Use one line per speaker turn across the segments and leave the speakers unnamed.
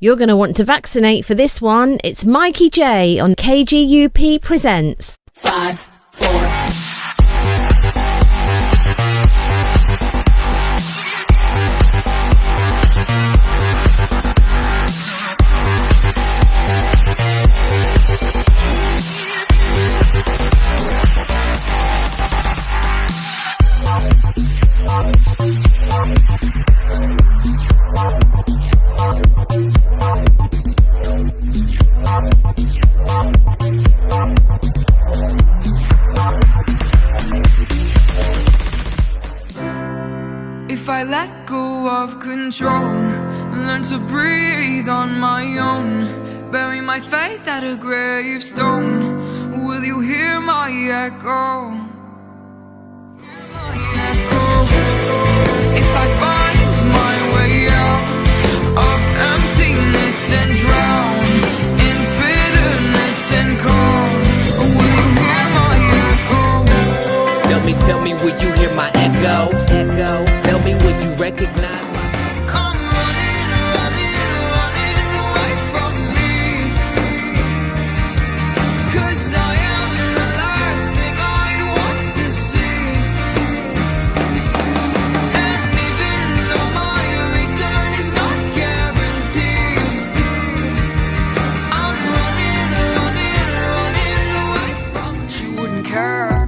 You're going to want to vaccinate for this one. It's Mikey J on KGUP Presents.
5, 4.
If I let go of control, learn to breathe on my own, bury my faith at a gravestone, will you hear my echo? If I find my way out of emptiness and drown in bitterness and cold, will you hear my echo?
Tell me, will you hear my echo? Tell me, would you recognize my...
I'm running away from me, 'cause I am the last thing I want to see. And even though my return is not guaranteed, I'm running away from you. You wouldn't care.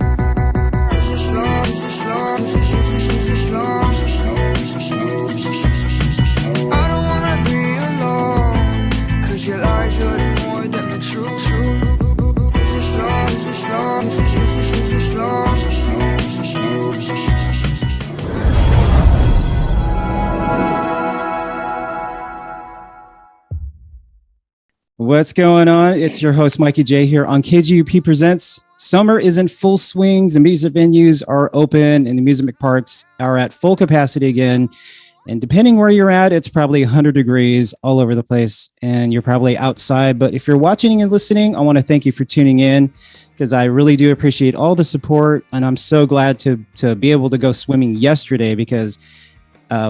What's going on? It's your host, Mikey J, here on KGUP Presents. Summer is in full swings. The music venues are open and the amusement parks are at full capacity again. And depending where you're at, it's probably 100 degrees all over the place and you're probably outside. But if you're watching and listening, I want to thank you for tuning in because I really do appreciate all the support. And I'm so glad to be able to go swimming yesterday because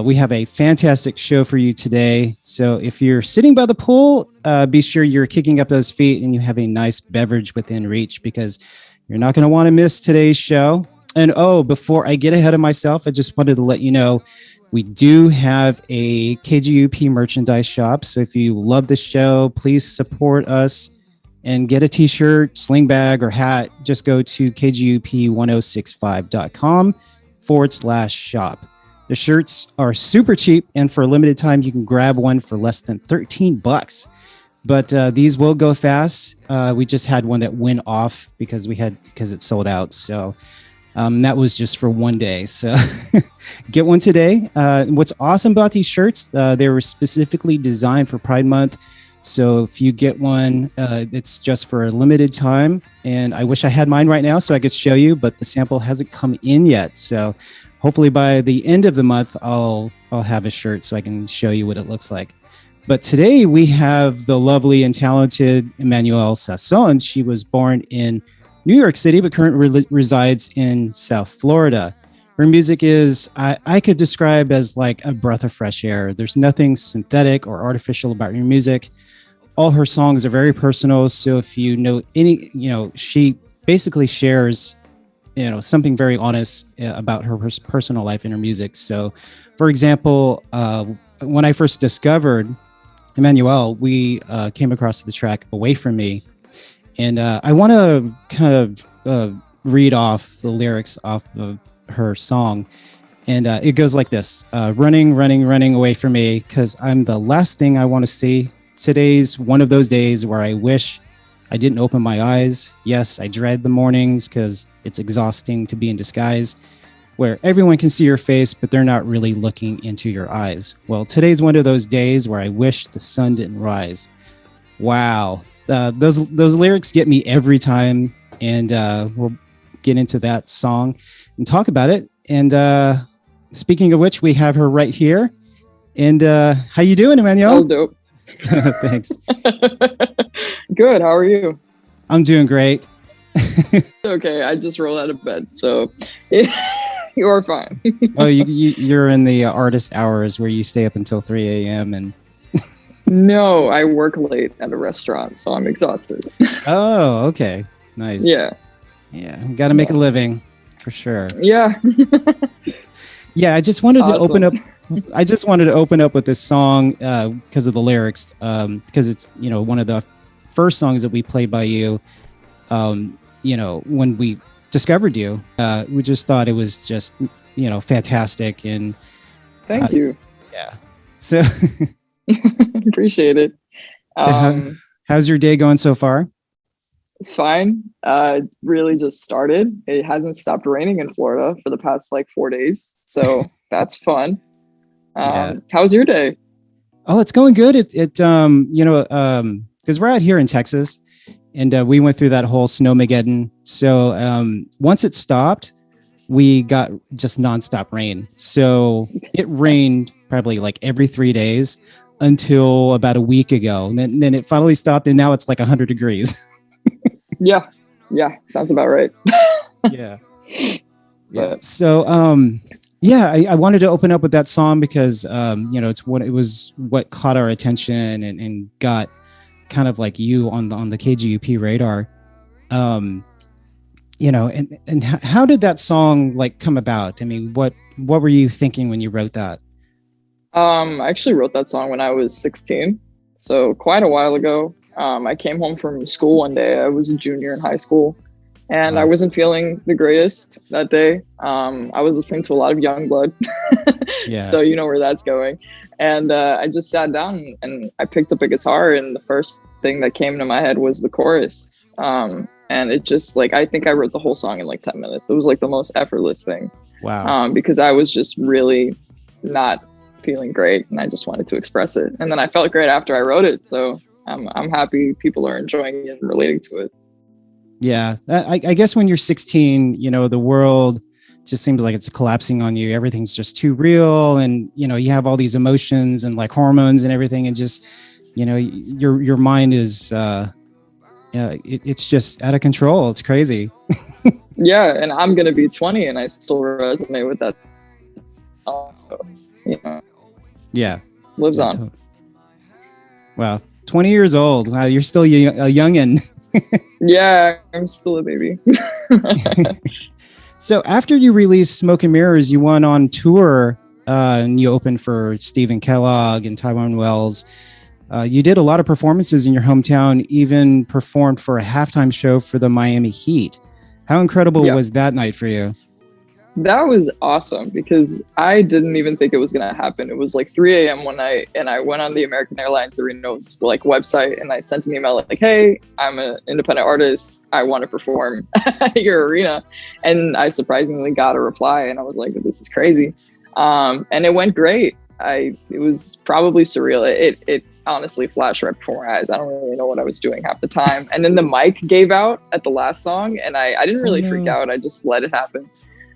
we have a fantastic show for you today. So if you're sitting by the pool, be sure you're kicking up those feet and you have a nice beverage within reach because you're not going to want to miss today's show. And before I get ahead of myself, I just wanted to let you know we do have a KGUP merchandise shop. So if you love the show, please support us and get a t-shirt, sling bag, or hat. Just go to kgup1065.com/shop. The shirts are super cheap, and for a limited time, you can grab one for less than $13. But these will go fast. We just had one that went off because it sold out. So that was just for one day. So get one today. What's awesome about these shirts, they were specifically designed for Pride Month. So if you get one, it's just for a limited time. And I wish I had mine right now so I could show you, but the sample hasn't come in yet. So hopefully by the end of the month, I'll have a shirt so I can show you what it looks like. But today we have the lovely and talented Emmanuelle Sasson. She was born in New York City, but currently resides in South Florida. Her music is, I could describe as like a breath of fresh air. There's nothing synthetic or artificial about her music. All her songs are very personal. So if you know she basically shares something very honest about her personal life and her music. So, for example, when I first discovered Emmanuelle, we came across the track "Away From Me," and I want to kind of read off the lyrics off of her song, and it goes like this: "Running, running, running away from me, because I'm the last thing I want to see. Today's one of those days where I wish I didn't open my eyes. Yes, I dread the mornings because it's exhausting to be in disguise, where everyone can see your face, but they're not really looking into your eyes. Well, today's one of those days where I wish the sun didn't rise." Wow. Those lyrics get me every time. And we'll get into that song and talk about it. And speaking of which, we have her right here. And how you doing, Emmanuelle?
Oh, dope.
Thanks.
Good. How are you?
I'm doing great.
Okay. I just rolled out of bed, so you are fine.
Oh, you're in the artist hours where you stay up until 3 a.m. and
No, I work late at a restaurant, so I'm exhausted.
Oh, okay. Nice.
Yeah.
Yeah. Got to make a living for sure.
Yeah.
Yeah. I just wanted to open up.
Awesome.
I just wanted to open up with this song because of the lyrics, because it's, one of the first songs that we played by you, when we discovered you. We just thought it was just, fantastic. And
Thank you.
yeah. So,
Appreciate it.
so how's your day going so far?
It's fine. Really just started. It hasn't stopped raining in Florida for the past like 4 days. So that's fun.
Yeah.
How's your day?
Oh, it's going good. Because we're out here in Texas, and we went through that whole snowmageddon. So once it stopped, we got just nonstop rain. So it rained probably like every 3 days until about a week ago. And then it finally stopped, and now it's like 100 degrees.
Yeah. Sounds about right.
Yeah. Yeah. So, I wanted to open up with that song because, it was what caught our attention and got kind of like you on the KGUP radar. And how did that song like come about? I mean, what were you thinking when you wrote that?
I actually wrote that song when I was 16, so quite a while ago. I came home from school one day. I was a junior in high school, and I wasn't feeling the greatest that day. I was listening to a lot of Youngblood, so you know where that's going. And I just sat down and I picked up a guitar, and the first thing that came to my head was the chorus. And it just I think I wrote the whole song in like 10 minutes. It was like the most effortless thing.
Wow.
Because I was just really not feeling great, and I just wanted to express it. And then I felt great after I wrote it. So I'm happy people are enjoying it and relating to it.
Yeah. I guess when you're 16, the world just seems like it's collapsing on you. Everything's just too real. And, you have all these emotions and like hormones and everything. And just, your mind is, it's just out of control. It's crazy.
Yeah. And I'm going to be 20 and I still resonate with that. So,
yeah.
Lives on.
Wow. 20 years old. Wow. You're still a youngin'.
Yeah. I'm still a baby.
So after you released Smoke and Mirrors, you went on tour and you opened for Stephen Kellogg and Tyrone Wells. You did a lot of performances in your hometown, even performed for a halftime show for the Miami Heat. How incredible was that night for you?
That was awesome because I didn't even think it was going to happen. It was like 3 a.m. one night, and I went on the American Airlines Arena's website, and I sent an email like, "Hey, I'm an independent artist. I want to perform at your arena." And I surprisingly got a reply, and I was like, "This is crazy." And it went great. It was probably surreal. It honestly flashed right before my eyes. I don't really know what I was doing half the time. And then the mic gave out at the last song, and I didn't really freak out. I just let it happen.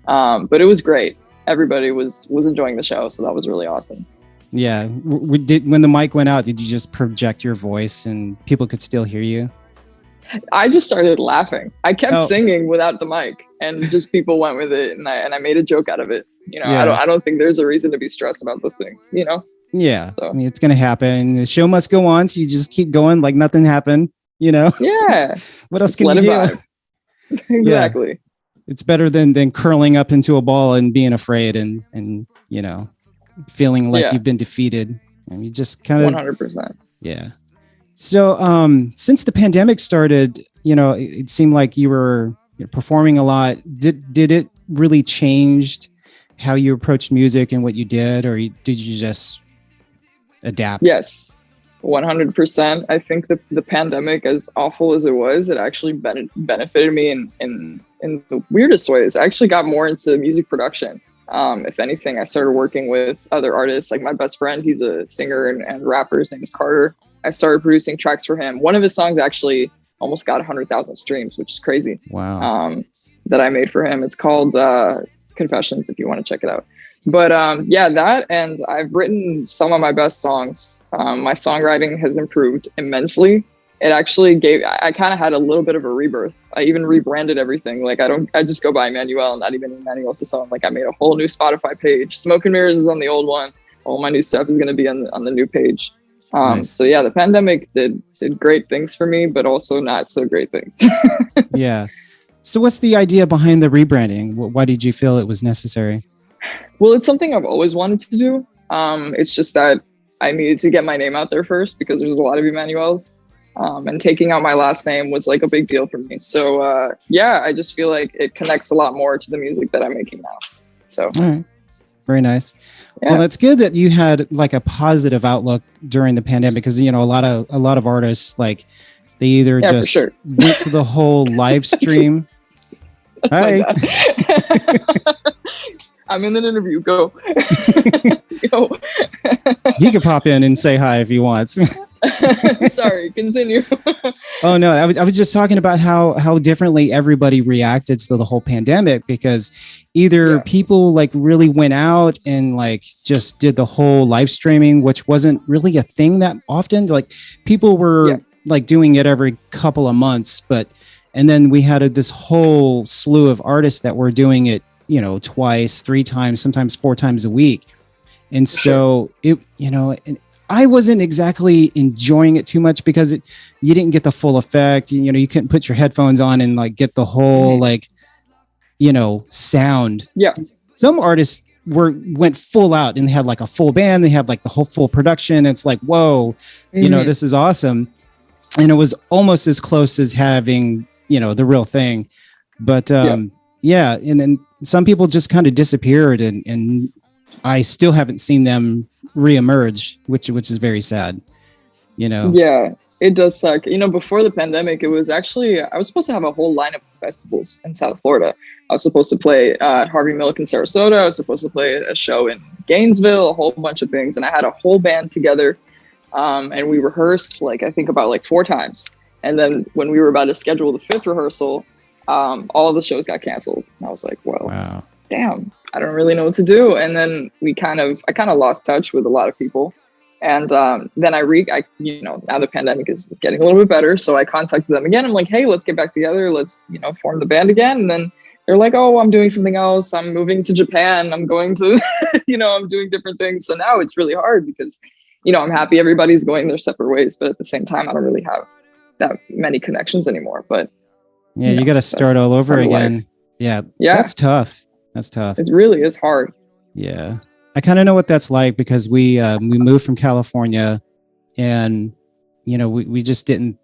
But it was great. Everybody was enjoying the show, so that was really awesome.
Yeah. When the mic went out, did you just project your voice and people could still hear you?
I just started laughing. I kept singing without the mic, and just people went with it, and I made a joke out of it. I don't think there's a reason to be stressed about those things.
Yeah.
So.
I mean, it's gonna happen. The show must go on, so you just keep going like nothing happened.
Yeah.
What else can you do?
Vibe. Exactly.
Yeah. It's better than curling up into a ball and being afraid and feeling like you've been defeated. And you just kind of
100%.
Yeah. So since the pandemic started, it seemed like you were performing a lot. Did it really change how you approached music and what you did, or did you just adapt?
Yes, 100%. I think the pandemic, as awful as it was, it actually benefited me in the weirdest ways. I actually got more into music production. If anything, I started working with other artists. Like my best friend, he's a singer and rapper. His name is Carter. I started producing tracks for him. One of his songs actually almost got 100,000 streams, which is crazy.
Wow.
That I made for him. It's called Confessions, if you want to check it out. But that, and I've written some of my best songs. My songwriting has improved immensely. It actually I kind of had a little bit of a rebirth. I even rebranded everything. I just go by Emmanuelle, not even Emmanuelle Sasson. I made a whole new Spotify page. Smoke and Mirrors is on the old one. All my new stuff is going to be on the new page.
Nice.
So yeah, the pandemic did great things for me, but also not so great things.
Yeah. So what's the idea behind the rebranding? Why did you feel it was necessary?
Well, it's something I've always wanted to do. It's just that I needed to get my name out there first because there's a lot of Emmanuelles. And taking out my last name was like a big deal for me. So yeah, I just feel like it connects a lot more to the music that I'm making now. So
All right. Very nice.
yeah.
Well, that's good that you had like a positive outlook during the pandemic, because you know a lot of artists, like, they either
Yeah, for
just
sure.
went to the whole live stream.
That's my
Hi.
bad. I'm in an interview. Go. Go.
He could pop in and say hi if he wants.
Sorry, continue.
Oh no, I was just talking about how differently everybody reacted to the whole pandemic, because either people like really went out and like just did the whole live streaming, which wasn't really a thing that often. Like, people were like doing it every couple of months, and then we had this whole slew of artists that were doing it, you know, twice, 3 times, sometimes 4 times a week. And so it, you know, I wasn't exactly enjoying it too much because you didn't get the full effect. You know, you couldn't put your headphones on and like get the whole like, you know, sound.
Yeah.
Some artists went full out and they had like a full band. They have like the whole full production. It's like, whoa, you know, this is awesome. And it was almost as close as having, you know, the real thing. But yeah. And then some people just kind of disappeared, and I still haven't seen them reemerge, which is very sad, you know.
Yeah, it does suck. You know, before the pandemic, it was actually, I was supposed to have a whole lineup of festivals in South Florida. I was supposed to play Harvey Milk in Sarasota. I was supposed to play a show in Gainesville, a whole bunch of things. And I had a whole band together. And we rehearsed like, I think about like 4 times. And then when we were about to schedule the 5th rehearsal, all of the shows got canceled. And I was like, well,
Wow.
Damn, I don't really know what to do. And then I kind of lost touch with a lot of people. And then I you know, now the pandemic is getting a little bit better. So I contacted them again. I'm like, hey, let's get back together. Let's, you know, form the band again. And then they're like, oh, I'm doing something else. I'm moving to Japan. I'm going to, you know, I'm doing different things. So now it's really hard because, you know, I'm happy everybody's going their separate ways. But at the same time, I don't really have that many connections anymore. But
yeah, you got to start all over again. Yeah. That's tough. That's tough.
It really is hard.
Yeah. I kind of know what that's like because we moved from California, and, you know, we just didn't,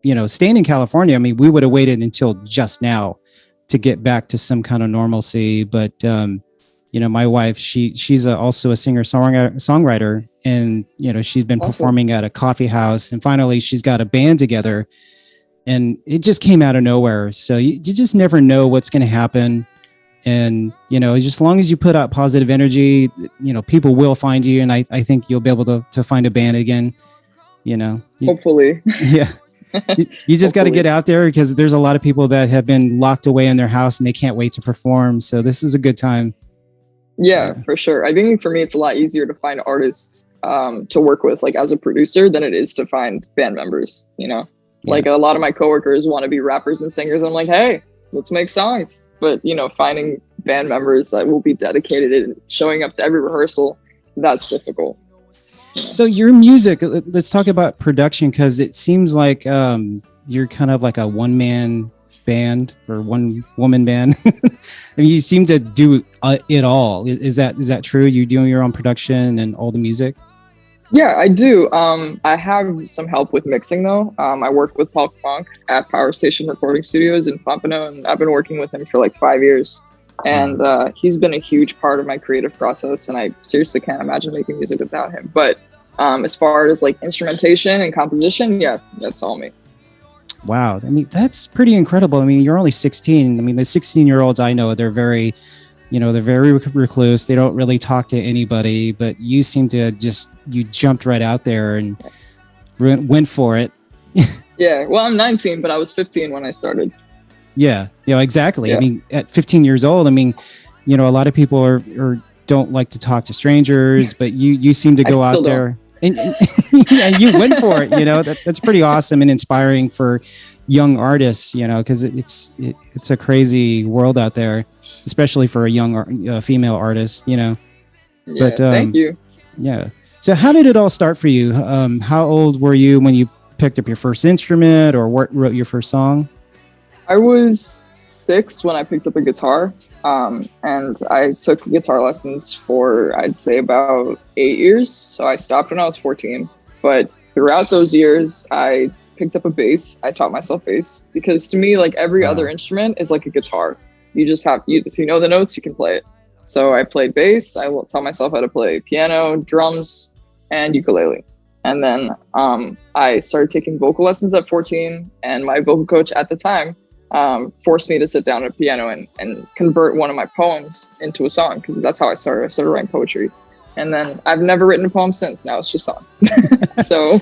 you know, staying in California. I mean, we would have waited until just now to get back to some kind of normalcy. But, you know, my wife, she's also a singer songwriter, and, you know, she's been performing at a coffee house, and finally she's got a band together, and it just came out of nowhere. So you just never know what's going to happen. And, you know, just as long as you put out positive energy, you know, people will find you. And I think you'll be able to find a band again, you know.
Hopefully.
Yeah. You just got to get out there, because there's a lot of people that have been locked away in their house and they can't wait to perform. So this is a good time.
Yeah, for sure. I think for me, it's a lot easier to find artists to work with, like as a producer, than it is to find band members, you know. Like a lot of my coworkers want to be rappers and singers. I'm like, hey, let's make songs. But, you know, finding band members that will be dedicated and showing up to every rehearsal, that's difficult.
So your music, let's talk about production, because it seems like you're kind of like a one-man band or one-woman band. I mean, you seem to do it all. Is that true? You doing your own production and all the music?
Yeah, I do. I have some help with mixing though. I work with Paul Funk at Power Station Recording Studios in Pompano, and I've been working with him for like 5 years. And he's been a huge part of my creative process, and I seriously can't imagine making music without him. But as far as like instrumentation and composition, yeah, that's all me.
Wow. I mean, that's pretty incredible. I mean, you're only 16. I mean, the 16-year-olds I know, they're very recluse. They don't really talk to anybody, but you seem to you jumped right out there and went for it.
Yeah. Well, I'm 19, but I was 15 when I started.
Yeah. You know, exactly.
Yeah.
I mean, at 15 years old, I mean, you know, a lot of people are don't like to talk to strangers, but you seem to go out there and yeah, you went for it. You know, that's pretty awesome and inspiring for young artists, you know, because it's a crazy world out there, especially for a young female artist, you know.
Yeah,
but
thank you.
Yeah. So how did it all start for you? How old were you when you picked up your first instrument or wrote your first song?
I was 6 when I picked up a guitar, and I took guitar lessons for, I'd say, about 8 years. So I stopped when I was 14. But throughout those years, I picked up a bass. I taught myself bass because to me, like every other instrument is like a guitar. You just have, if you know the notes, you can play it. So I played bass. I taught myself how to play piano, drums, and ukulele. And then I started taking vocal lessons at 14, and my vocal coach at the time forced me to sit down at a piano and convert one of my poems into a song, because that's how I started. I started writing poetry. And then I've never written a poem since. Now it's just songs. So,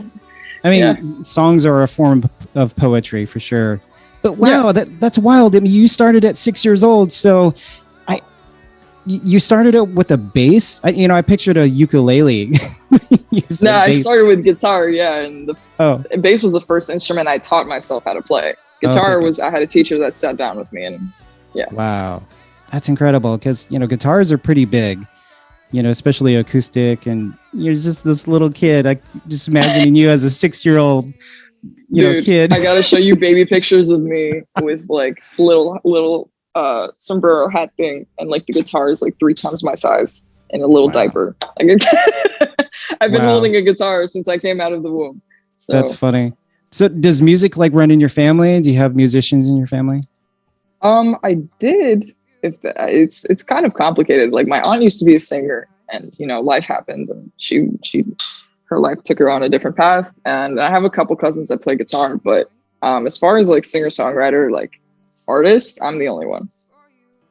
I mean, songs are a form of poetry for sure. But wow, that's wild. I mean, you started at 6 years old. So you started it with a bass? I pictured a ukulele.
No, I started with guitar, and the bass was the first instrument I taught myself how to play. Guitar was, I had a teacher that sat down with me, and
Wow, that's incredible, because guitars are pretty big, especially acoustic, and you're just this little kid. I just imagining you as a 6-year-old kid.
I gotta show you baby pictures of me with like little sombrero hat thing, and like the guitar is like 3 times my size in a little diaper. I've been holding a guitar since I came out of the womb. So
that's funny. So does music like run in your family? Do you have musicians in your family?
I did. It's kind of complicated. Like my aunt used to be a singer, and life happened, and her life took her on a different path. And I have a couple cousins that play guitar, but as far as like singer-songwriter, like artist, I'm the only one.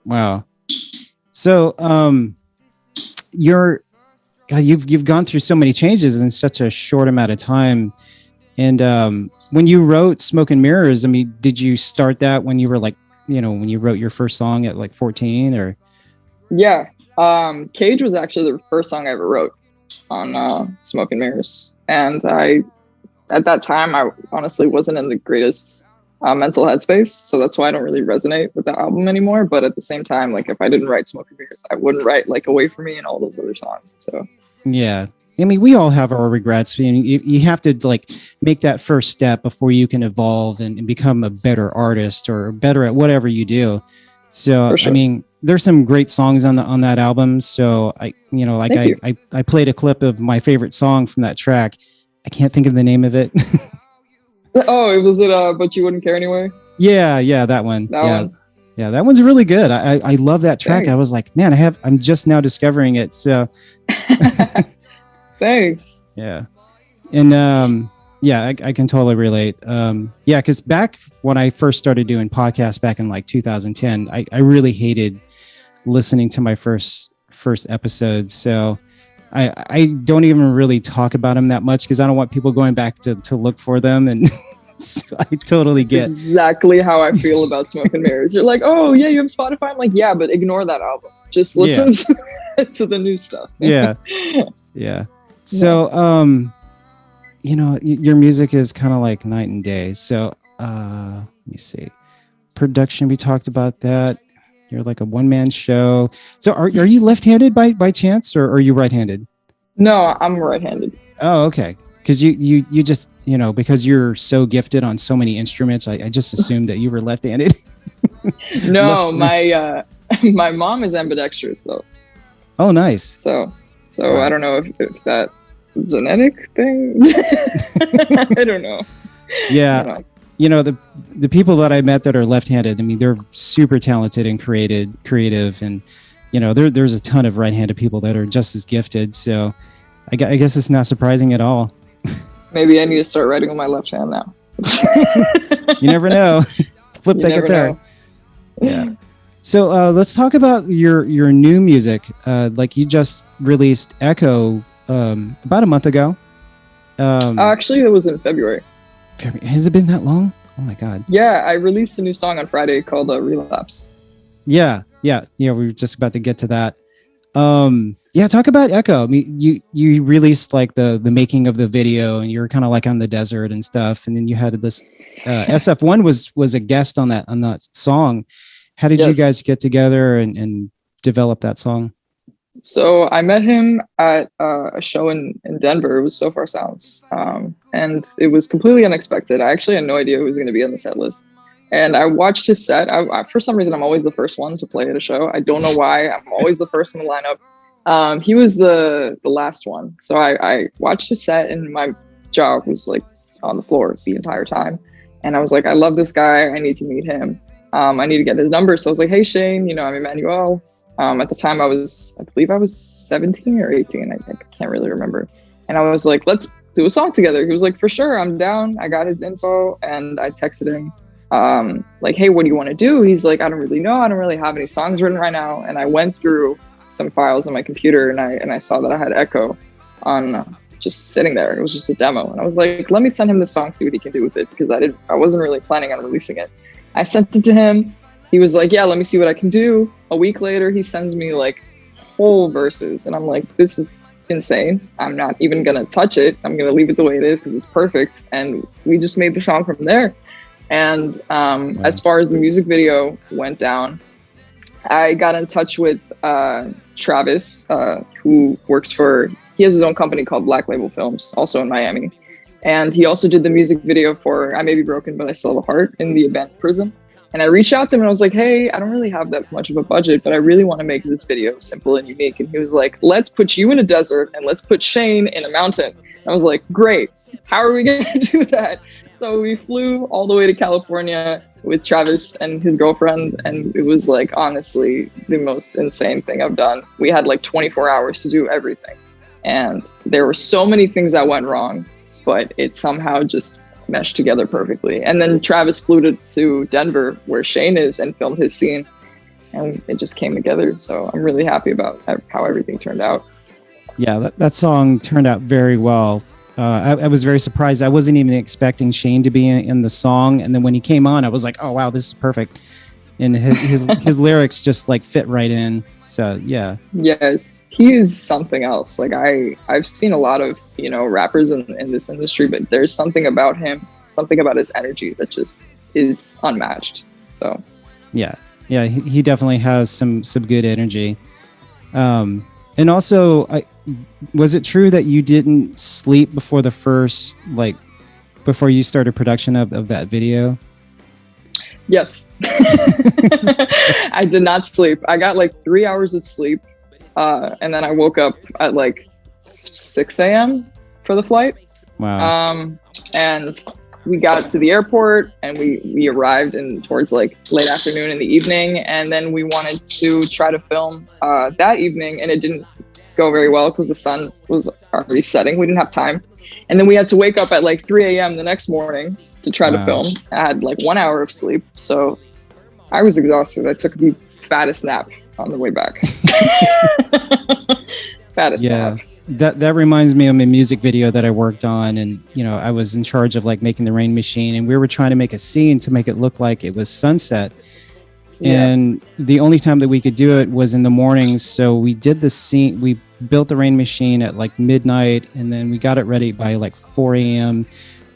Wow. So you've gone through so many changes in such a short amount of time. And when you wrote Smoke and Mirrors, I mean, did you start that when you were like, when you wrote your first song at like 14 or?
Yeah. Cage was actually the first song I ever wrote on Smoke and Mirrors. And at that time, I honestly wasn't in the greatest mental headspace. So that's why I don't really resonate with the album anymore. But at the same time, like if I didn't write Smoke and Mirrors, I wouldn't write like Away From Me and all those other songs. So
yeah. I mean, we all have our regrets. I mean, you have to like make that first step before you can evolve and become a better artist or better at whatever you do. So, sure. I mean, there's some great songs on that album. So I played a clip of my favorite song from that track. I can't think of the name of it.
Oh, was it But You Wouldn't Care Anyway?
Yeah, that one.
That one.
Yeah, that one's really good. I love that track.
Thanks.
I was like, man, I'm just now discovering it. So
thanks.
Yeah. And I can totally relate. Because back when I first started doing podcasts back in like 2010, I really hated listening to my first episode. So I don't even really talk about them that much because I don't want people going back to look for them. And so I totally get
exactly how I feel about Smoke and Mirrors. You're like, oh yeah, you have Spotify. I'm like, yeah, but ignore that album. Just listen to the new stuff.
Yeah. So, your music is kind of like night and day. So, let me see. Production, we talked about that. You're like a one-man show. So are you left-handed by chance, or are you right-handed?
No, I'm right-handed.
Oh, okay. Because you just, because you're so gifted on so many instruments, I just assumed that you were left-handed.
No, my mom is ambidextrous though.
Oh, nice.
So wow. I don't know if that genetic thing. I don't know.
Yeah. The people that I met that are left-handed, I mean, they're super talented and creative. And, there's a ton of right-handed people that are just as gifted. So I guess it's not surprising at all.
Maybe I need to start writing with my left hand now.
You never know. Flip that guitar. Yeah. So let's talk about your new music. Like you just released Echo about a month ago.
Actually, it was in February.
Has it been that long? Oh my God.
Yeah, I released a new song on Friday called Relapse.
Yeah. We were just about to get to that. Talk about Echo. I mean, you released like the making of the video, and you were kind of like on the desert and stuff, and then you had this SF1 was a guest on that song. How did you guys get together and develop that song?
So I met him at a show in Denver. It was So Far Sounds, and it was completely unexpected. I actually had no idea who was going to be on the set list. And I watched his set. For some reason, I'm always the first one to play at a show. I don't know why. I'm always the first in the lineup. He was the last one. So I watched his set, and my jaw was like on the floor the entire time. And I was like, I love this guy. I need to meet him. I need to get his number. So I was like, hey, Shane, I'm Emmanuelle. At the time I believe I was 17 or 18. I can't really remember. And I was like, let's do a song together. He was like, for sure, I'm down. I got his info, and I texted him like, hey, what do you want to do? He's like, I don't really know. I don't really have any songs written right now. And I went through some files on my computer, and I saw that I had Echo on just sitting there. It was just a demo. And I was like, let me send him the song, see what he can do with it, because I wasn't really planning on releasing it. I sent it to him. He was like, yeah, let me see what I can do. A week later, he sends me like whole verses. And I'm like, this is insane. I'm not even going to touch it. I'm going to leave it the way it is because it's perfect. And we just made the song from there. And as far as the music video went down, I got in touch with Travis, who he has his own company called Black Label Films, also in Miami. And he also did the music video for I May Be Broken, But I Still Have a Heart in the abandoned prison. And I reached out to him and I was like, hey, I don't really have that much of a budget, but I really want to make this video simple and unique. And he was like, let's put you in a desert and let's put Shane in a mountain. And I was like, great. How are we going to do that? So we flew all the way to California with Travis and his girlfriend. And it was like, honestly, the most insane thing I've done. We had like 24 hours to do everything. And there were so many things that went wrong, but it somehow just meshed together perfectly. And then Travis flew to Denver, where Shane is, and filmed his scene, and it just came together. So I'm really happy about how everything turned out.
Yeah, that song turned out very well. I was very surprised. I wasn't even expecting Shane to be in the song, and then when he came on, I was like, oh wow, this is perfect. And his lyrics just like fit right in. So yeah. Yes,
he is something else. Like I've seen a lot of rappers in this industry, but there's something about him, something about his energy that just is unmatched. So
yeah, he definitely has some good energy. And also, was it true that you didn't sleep before before you started production of that video?
Yes. I did not sleep. I got like 3 hours of sleep. And then I woke up at like 6 a.m. for the flight.
Wow.
And we got to the airport and we arrived towards like late afternoon in the evening. And then we wanted to try to film that evening, and it didn't go very well because the sun was already setting. We didn't have time. And then we had to wake up at like 3 a.m. the next morning to try to film. I had like 1 hour of sleep. So I was exhausted. I took the fattest nap on the way back. Fattest nap.
That reminds me of a music video that I worked on, and I was in charge of like making the rain machine, and we were trying to make a scene to make it look like it was sunset. And the only time that we could do it was in the mornings. So we did the scene, we built the rain machine at like midnight, and then we got it ready by like 4 a.m.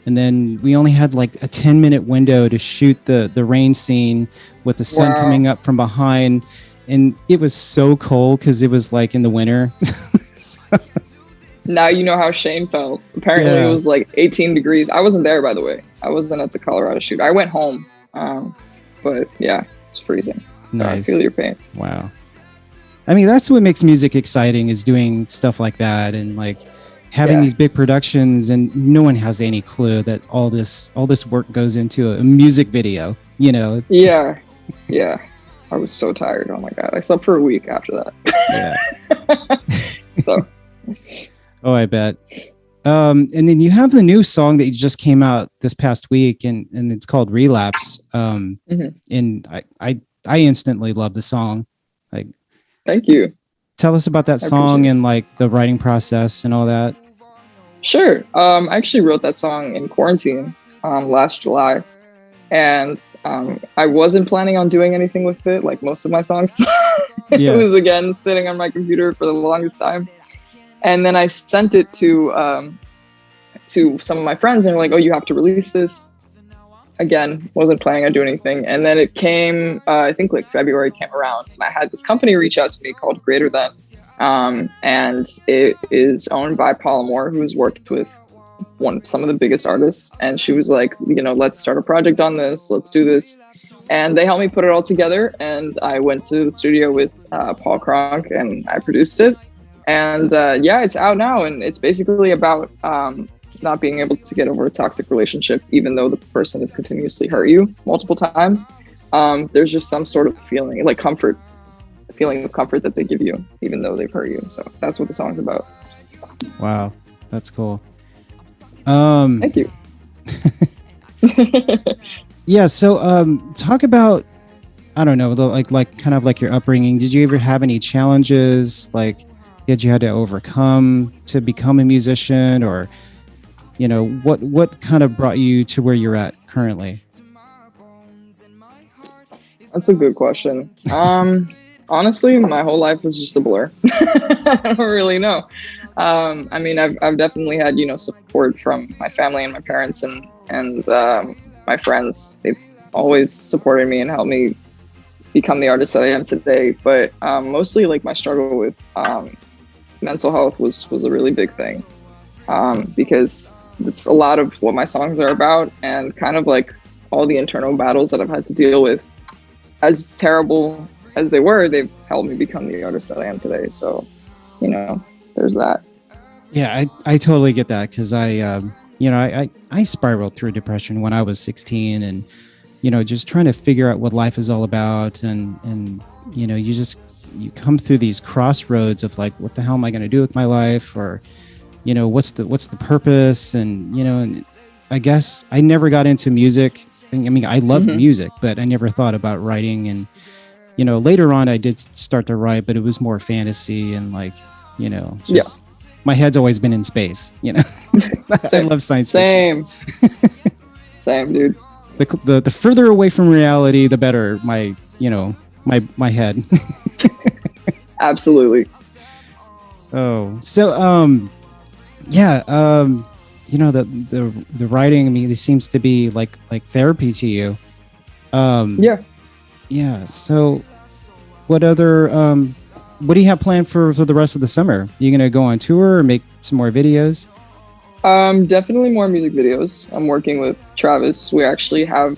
And then we only had like a 10-minute window to shoot the rain scene with the sun coming up from behind. And it was so cold because it was like in the winter.
Now you know how Shane felt. Apparently it was like 18 degrees. I wasn't there, by the way. I wasn't at the Colorado shoot. I went home. But yeah, it's freezing. So nice. I feel your pain.
Wow. I mean, that's what makes music exciting, is doing stuff like that and like having these big productions, and no one has any clue that all this work goes into a music video,
Yeah. I was so tired. Oh my God. I slept for a week after that. Yeah. So.
Oh, I bet. And then you have the new song that you just came out this past week, and it's called Relapse. And I instantly love the song. Like,
thank you.
Tell us about that song and like the writing process and all that.
Sure. I actually wrote that song in quarantine last July. And I wasn't planning on doing anything with it, like most of my songs. It was, again, sitting on my computer for the longest time. And then I sent it to some of my friends, and they're like, oh, you have to release this. Again, wasn't planning on doing anything. And then it came, I think like February came around, and I had this company reach out to me called Greater Than. And it is owned by Paula Moore, who has worked with some of the biggest artists. And she was like, let's start a project on this. Let's do this. And they helped me put it all together. And I went to the studio with Paul Kronk and I produced it. And it's out now. And it's basically about not being able to get over a toxic relationship, even though the person has continuously hurt you multiple times. There's just some sort of feeling, like comfort, a feeling of comfort that they give you, even though they've hurt you. So that's what the song's about.
Wow, that's cool.
Thank you.
Yeah. So, talk about, I don't know, like kind of like your upbringing. Did you ever have any challenges like that you had to overcome to become a musician, or what kind of brought you to where you're at currently?
That's a good question. Honestly, my whole life was just a blur. I don't really know. I mean, I've definitely had, support from my family and my parents and my friends. They've always supported me and helped me become the artist that I am today. But mostly like my struggle with mental health was a really big thing, because it's a lot of what my songs are about, and kind of like all the internal battles that I've had to deal with. As terrible as they were, they've helped me become the artist that I am today. So, there's that.
Yeah, I totally get that, because I spiraled through depression when I was 16, and just trying to figure out what life is all about, and you come through these crossroads of like, what the hell am I going to do with my life, or what's the purpose, and I guess I never got into music. I mean, I loved music, but I never thought about writing. And later on I did start to write, but it was more fantasy and like my head's always been in space. I love science fiction.
Same, dude.
The further away from reality, the better my my head.
Absolutely.
Oh, so the writing, I mean, it seems to be like therapy to you. Yeah. So what other what do you have planned for the rest of the summer? Are you gonna go on tour or make some more videos?
Definitely more music videos. I'm working with Travis. We actually have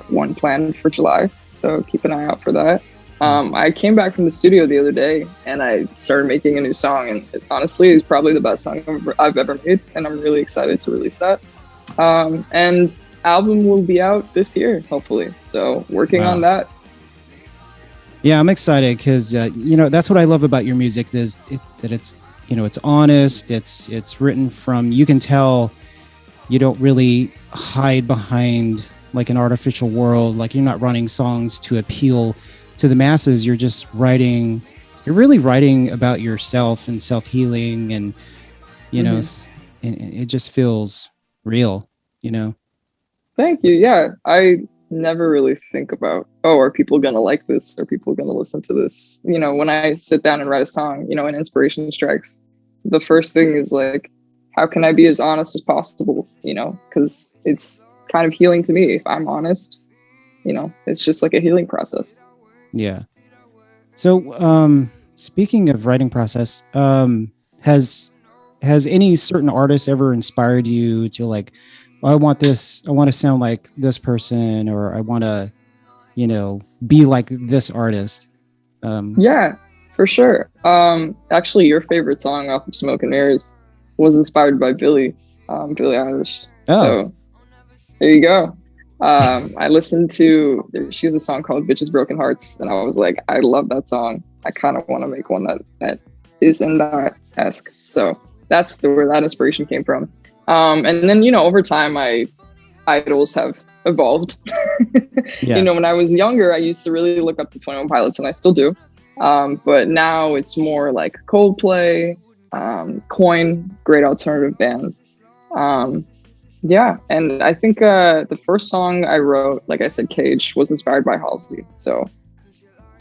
one planned for July, so keep an eye out for that. I came back from the studio the other day and I started making a new song, and honestly, it's probably the best song I've ever made, and I'm really excited to release that. And album will be out this year, hopefully. So working on that.
Yeah, I'm excited because that's what I love about your music is it's it's honest. It's written from, you can tell you don't really hide behind like an artificial world. Like, you're not writing songs to appeal to the masses. You're just writing. You're really writing about yourself and self-healing, and and it just feels real.
Thank you. Yeah, I never really think about, are people gonna like this? Are people gonna listen to this? When I sit down and write a song, and inspiration strikes, the first thing is like, how can I be as honest as possible? Because it's kind of healing to me if I'm honest. It's just like a healing process.
Yeah. So, speaking of writing process, has any certain artist ever inspired you to like, I want to sound like this person, or I want to, be like this artist?
Yeah, for sure. Actually, your favorite song off of Smoke and Mirrors was inspired by Billie Eilish.
Oh.
So there you go. I listened to, she has a song called Bitches Broken Hearts, and I was like, I love that song. I kind of want to make one that is in that esque. So that's where that inspiration came from. And then, over time, my idols have evolved.
Yeah.
When I was younger, I used to really look up to 21 Pilots, and I still do. But now it's more like Coldplay, Coin, great alternative band. Yeah, and I think the first song I wrote, like I said, Cage, was inspired by Halsey. So,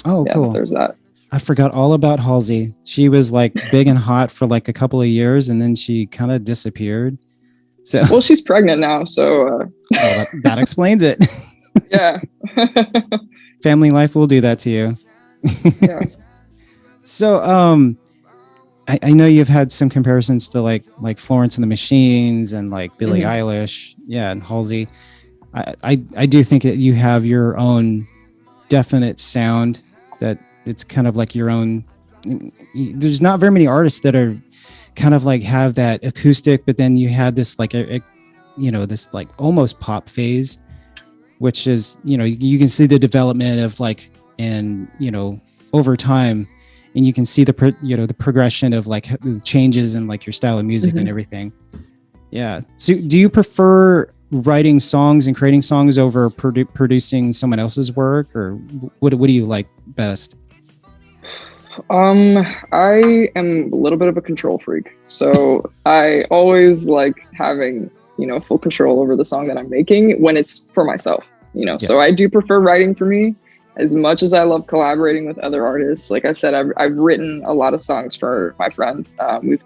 cool.
There's that.
I forgot all about Halsey. She was like big and hot for like a couple of years, and then she kind of disappeared. So,
well, she's pregnant now, so
that explains it.
Yeah.
Family life will do that to you.
Yeah.
So, I know you've had some comparisons to like Florence and the Machines and like Billie
Mhm.
Eilish, yeah, and Halsey. I do think that you have your own definite sound, that it's kind of like your own. There's not very many artists that are kind of like have that acoustic, but then you had this like this like almost pop phase, which is, you can see the development of like, and over time, and you can see the the progression of like the changes in like your style of music and everything. Yeah. So do you prefer writing songs and creating songs over producing someone else's work, or what do you like best?
I am a little bit of a control freak, so I always like having full control over the song that I'm making when it's for myself. So I do prefer writing for me, as much as I love collaborating with other artists. Like I said, I've written a lot of songs for my friend. We've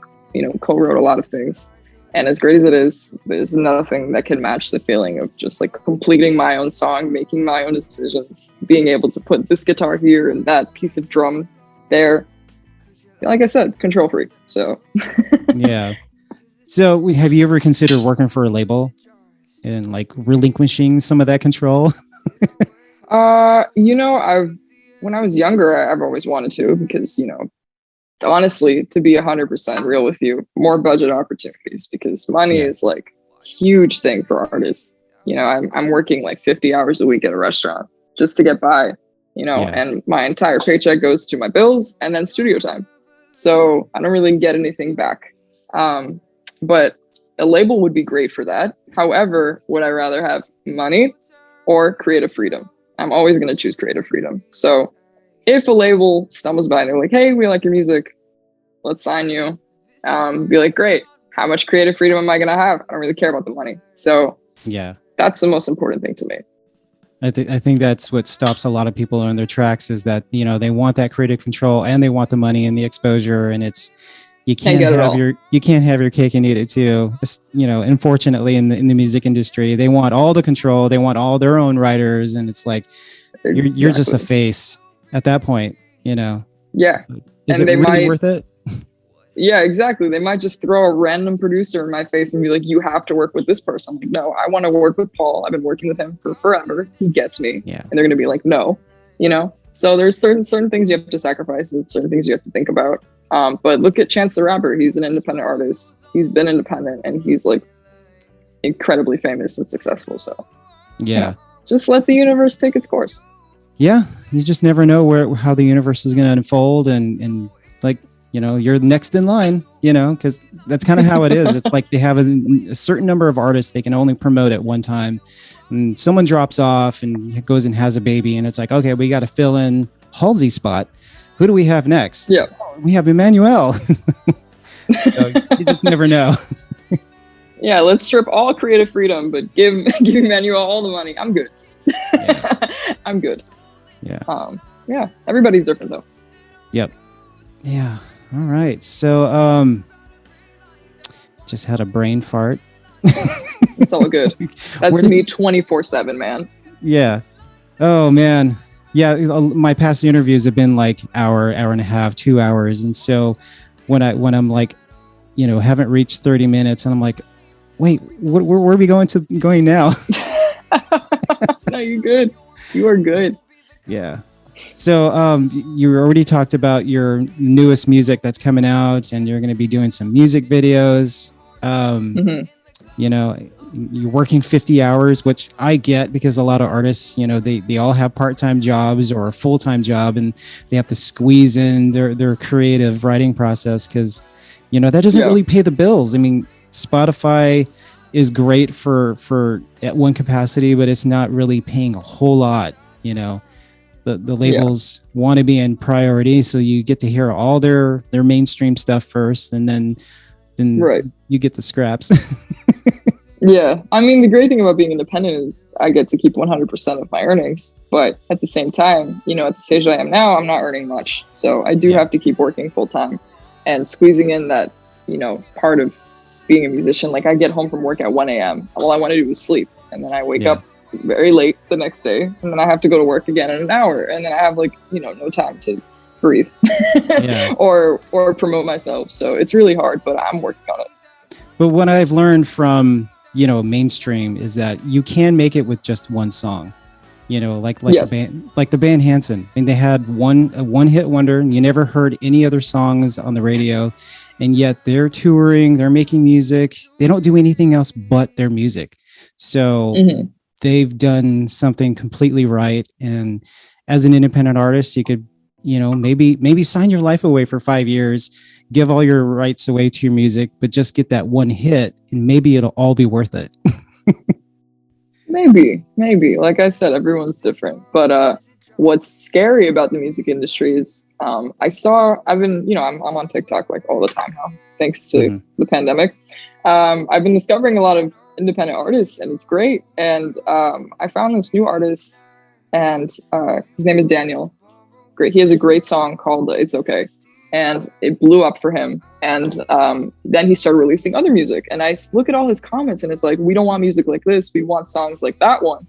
co-wrote a lot of things, and as great as it is, there's nothing that can match the feeling of just like completing my own song, making my own decisions, being able to put this guitar here and that piece of drum there. Like I said, control freak. So
Yeah. So have you ever considered working for a label and like relinquishing some of that control?
When I was younger, I've always wanted to, because honestly, to be 100% real with you, more budget opportunities, because money is like a huge thing for artists. I'm working like 50 hours a week at a restaurant just to get by, and my entire paycheck goes to my bills and then studio time. So I don't really get anything back. But a label would be great for that. However, would I rather have money or creative freedom? I'm always going to choose creative freedom. So if a label stumbles by and they're like, hey, we like your music, let's sign you. Be like, great. How much creative freedom am I going to have? I don't really care about the money. So yeah, that's the most important thing to me.
I think that's what stops a lot of people on their tracks, is that, they want that creative control and they want the money and the exposure, and you can't have your cake and eat it too. Unfortunately in the music industry, they want all the control, they want all their own writers, and it's like you're just a face at that point,
Yeah.
Is it really worth it?
Yeah, exactly. They might just throw a random producer in my face and be like, you have to work with this person. I'm like, no, I want to work with Paul. I've been working with him for forever. He gets me.
Yeah.
And they're going to be like, no, So there's certain things you have to sacrifice and certain things you have to think about. But look at Chance the Rapper. He's an independent artist. He's been independent and he's like incredibly famous and successful. So just let the universe take its course. Yeah.
You just never know how the universe is going to unfold, and like, you're next in line, because that's kind of how it is. It's like they have a certain number of artists they can only promote at one time, and someone drops off and goes and has a baby, and it's like, okay, we got to fill in Halsey's spot. Who do we have next?
Yeah.
We have Emmanuelle. So you just never know.
Yeah, let's strip all creative freedom, but give Emmanuelle all the money. I'm good. Yeah. I'm good. Yeah. Everybody's different though.
Yep. Yeah. All right. So just had a brain fart.
It's all good. That's me 24/7, man.
Yeah. Oh man. Yeah, my past interviews have been like hour and a half, 2 hours, and so when I'm like, haven't reached 30 minutes, and I'm like, wait, where are we going now?
No, you're good. You are good.
Yeah. So you already talked about your newest music that's coming out, and you're going to be doing some music videos. You're working 50 hours, which I get, because a lot of artists, they all have part-time jobs or a full-time job, and they have to squeeze in their creative writing process, because that doesn't really pay the bills. I mean, Spotify is great for at one capacity, but it's not really paying a whole lot. The labels want to be in priority, so you get to hear all their mainstream stuff first, and then you get the scraps.
Yeah, I mean, the great thing about being independent is I get to keep 100% of my earnings, but at the same time, at the stage I am now, I'm not earning much, so I do have to keep working full time and squeezing in that part of being a musician. Like, I get home from work at 1 a.m. All I want to do is sleep, and then I wake up very late the next day, and then I have to go to work again in an hour, and then I have no time to breathe
Yeah.
or promote myself. So it's really hard, but I'm working on it.
But what I've learned from, mainstream is that you can make it with just one song. Like
Yes.
the band Hanson. I mean, they had a one hit wonder, and you never heard any other songs on the radio, and yet they're touring, they're making music. They don't do anything else but their music. So they've done something completely right. And as an independent artist, you could, maybe sign your life away for 5 years, give all your rights away to your music, but just get that one hit, and maybe it'll all be worth it.
Maybe. Like I said, everyone's different. But what's scary about the music industry is I'm on TikTok like all the time now, thanks to the pandemic. I've been discovering a lot of independent artists, and it's great. And I found this new artist, and his name is Daniel. Great. He has a great song called It's Okay. And it blew up for him. And then he started releasing other music. And I look at all his comments, and it's like, we don't want music like this. We want songs like that one.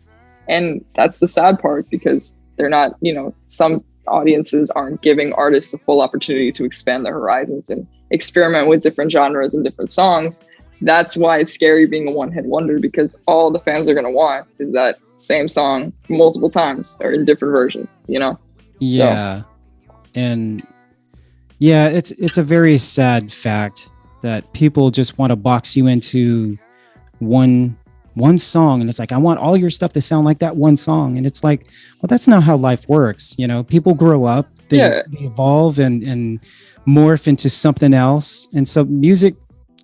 And that's the sad part, because they're not, some audiences aren't giving artists a full opportunity to expand their horizons and experiment with different genres and different songs. That's why it's scary being a one-hit wonder, because all the fans are going to want is that same song multiple times or in different versions,
Yeah.
So.
And yeah, it's a very sad fact that people just want to box you into one song, and it's like, I want all your stuff to sound like that one song, and it's like, well, that's not how life works. People grow up, they evolve and morph into something else, and so music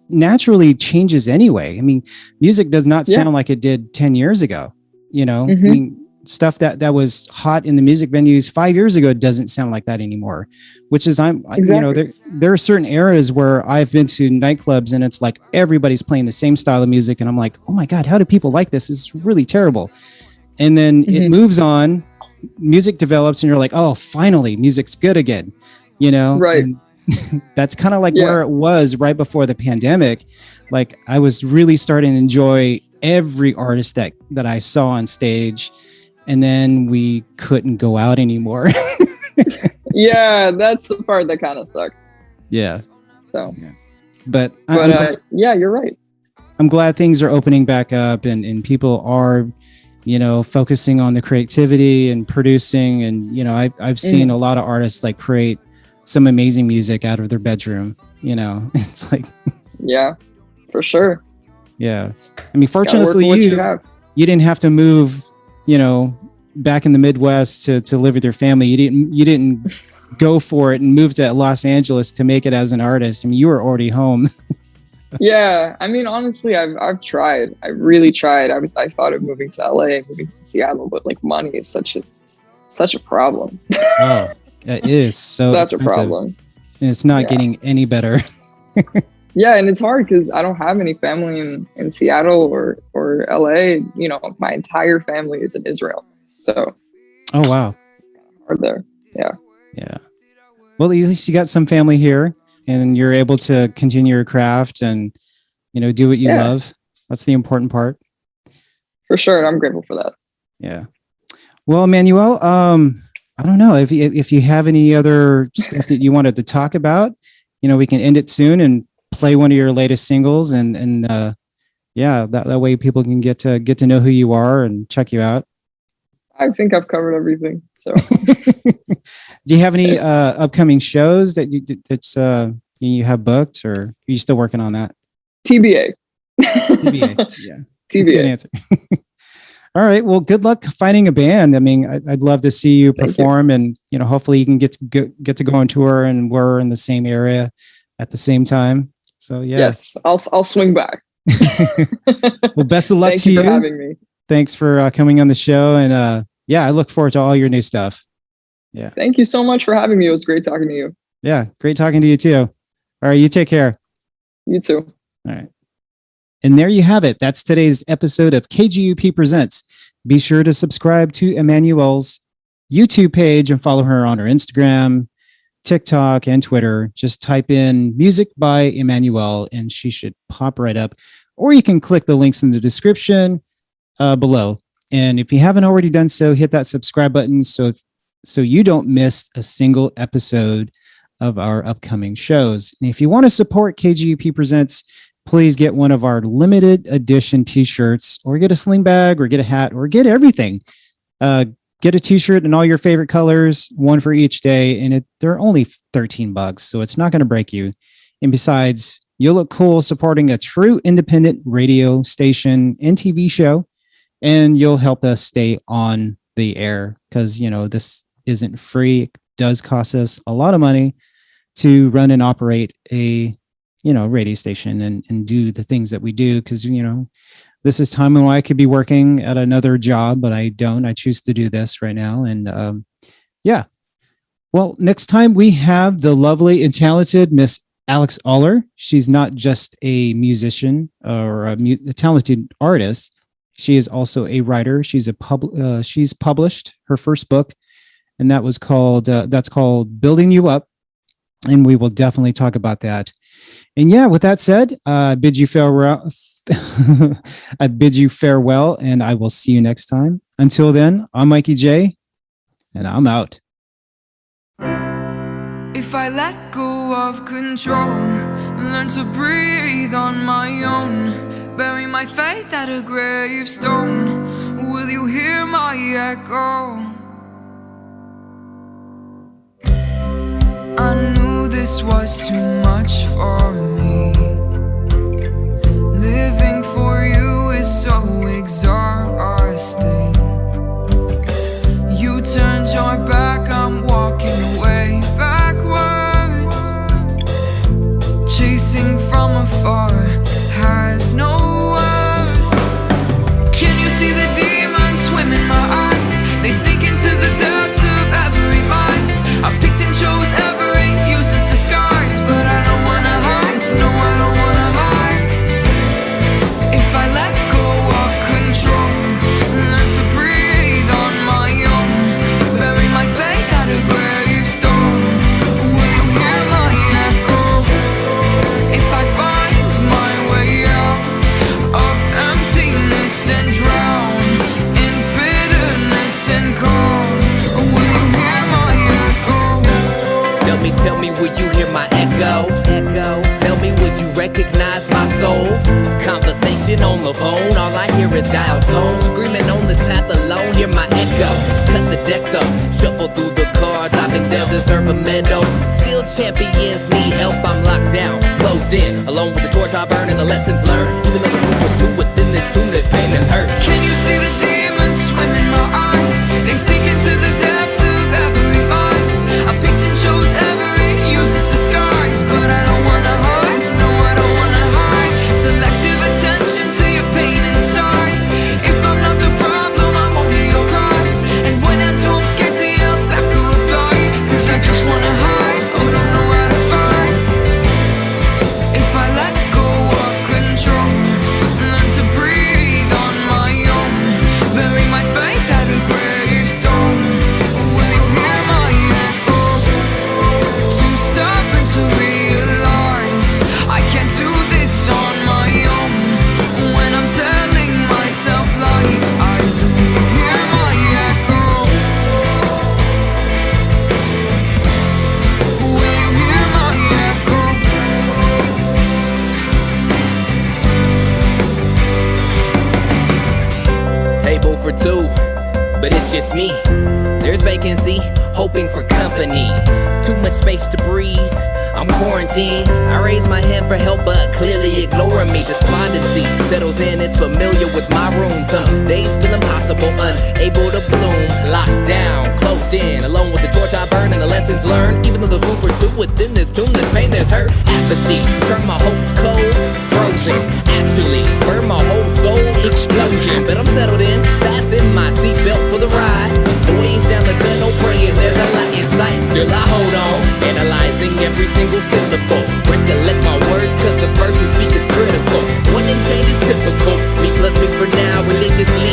naturally changes anyway. I mean, music does not sound like it did 10 years ago. I mean, stuff that was hot in the music venues 5 years ago doesn't sound like that anymore, which is there are certain eras where I've been to nightclubs, and it's like everybody's playing the same style of music, and I'm like, oh my God, how do people like this? It's really terrible. And then it moves on, music develops, and you're like, oh, finally music's good again,
Right.
And that's kind of like where it was right before the pandemic. Like, I was really starting to enjoy every artist that I saw on stage. And then we couldn't go out anymore.
Yeah, that's the part that kind of sucked.
Yeah.
So,
but
you're right.
I'm glad things are opening back up, and people are, focusing on the creativity and producing. And, I've seen a lot of artists like create some amazing music out of their bedroom. It's like,
yeah, for sure.
Yeah. I mean, fortunately you didn't have to move, back in the Midwest to live with your family. You didn't go for it and move to Los Angeles to make it as an artist. I mean, you were already home.
Yeah. I mean, honestly, I've tried. I really tried. I thought of moving to LA, moving to Seattle, but like money is such a problem.
Oh, it is so
such
expensive.
a problem.
And it's not getting any better.
Yeah, and it's hard because I don't have any family in Seattle or LA. My entire family is in Israel. So.
Oh, wow.
It's kind of hard there. Yeah.
Yeah. Well, at least you got some family here, and you're able to continue your craft and, do what you love. That's the important part.
For sure. And I'm grateful for that.
Yeah. Well, Emmanuelle, I don't know if you have any other stuff that you wanted to talk about, we can end it soon and play one of your latest singles, and that way people can get to know who you are and check you out.
I think I've covered everything. So,
do you have any upcoming shows that you have booked, or are you still working on that?
TBA.
TBA. Yeah.
TBA.
Good answer. All right. Well, good luck finding a band. I mean, I'd love to see you perform, and hopefully you can get to go on tour, and we're in the same area at the same time. So yeah.
Yes, I'll swing back.
Well, best of luck to you.
Thank you for having me.
Thanks for coming on the show, and I look forward to all your new stuff. Yeah.
Thank you so much for having me. It was great talking to you.
Yeah, great talking to you too. All right, you take care.
You too.
All right. And there you have it. That's today's episode of KGUP Presents. Be sure to subscribe to Emmanuelle's YouTube page and follow her on her Instagram, TikTok, and Twitter. Just type in music by Emmanuelle and she should pop right up. Or you can click the links in the description below. And if you haven't already done so, hit that subscribe button so so you don't miss a single episode of our upcoming shows. And if you want to support KGUP Presents, please get one of our limited edition t-shirts, or get a sling bag, or get a hat, or get everything. Get a t-shirt in all your favorite colors, one for each day, and they're only $13, so it's not going to break you. And besides, you'll look cool supporting a true independent radio station and TV show, and you'll help us stay on the air, because this isn't free. It does cost us a lot of money to run and operate a radio station and do the things that we do, because this is time when I could be working at another job, but I don't. I choose to do this right now. And yeah. Well, next time we have the lovely and talented Miss Alex Aller. She's not just a musician or a talented artist. She is also a writer. She's published her first book, and that's called Building You Up. And we will definitely talk about that. And yeah, with that said, I bid you farewell. I bid you farewell, and I will see you next time. Until then, I'm Mikey J, and I'm out.
If I let go of control, learn to breathe on my own, bury my faith at a gravestone, will you hear my echo? I knew this was too much for me. Living for you is so exhausting. You turned your back, I'm walking away backwards. Chasing from afar has no worth. Can you see the demons swim in my eyes? They sneak into the depths of every mind. I picked and chose every useless disguise, but I don't wanna hide, no I don't wanna hide. If I let go of control, learn to breathe on my own, bury my faith at a gravestone, will you hear my echo? If I find my way out of emptiness and drown in bitterness and cold, will you hear my echo?
Tell me, will you hear my echo? Tell me, would you recognize my soul? Conversation on the phone, all I hear is dial tones. Screaming on this path alone, hear my echo. Cut the deck though, shuffle through the cards I think they'll deserve a medal. Still champions need help, I'm locked down, closed in, alone with the torch I burn and the lessons learned. Even though there's room for two within this tune, there's pain, there's hurt.
Can you see the demons swim in my eyes? They sneak into the depths of every mind. I picked and chose every useless disguise, but I don't wanna hide, no I don't wanna hide. Selective attention to your pain inside. If I'm not the problem, I won't hear your cries. And when I do, I'm scared to yell back or reply, cause I just wanna hide, oh don't know how to fight. If I let go of control, learn to breathe on my own, bury my faith at a gravestone, will you hear my echo? Too stubborn to realize I can't do this on my own. When I'm telling myself lies, will you hear my echo? Will you hear my echo?
Table for two, but it's just me. There's vacancy, hoping for company. Too much space to breathe, I'm quarantined. I raise my hand for help, but clearly ignoring me. Despondency settles in, it's familiar with my room. Some days feel impossible, unable to bloom. Locked down, closed in, alone with the torch I burn and the lessons learned. Even though there's room for two within this tune, there's pain, there's hurt. Apathy, turn my hopes cold, frozen. Actually, burn my whole soul, explosion. But I'm settled in, fasten my seatbelt for the ride. The ways down the tunnel, praying there's a light in sight. Still I hold on, analyzing every single syllable. Recollect my words, cause the verse we speak is critical. One in change is typical, me plus me for now, religiously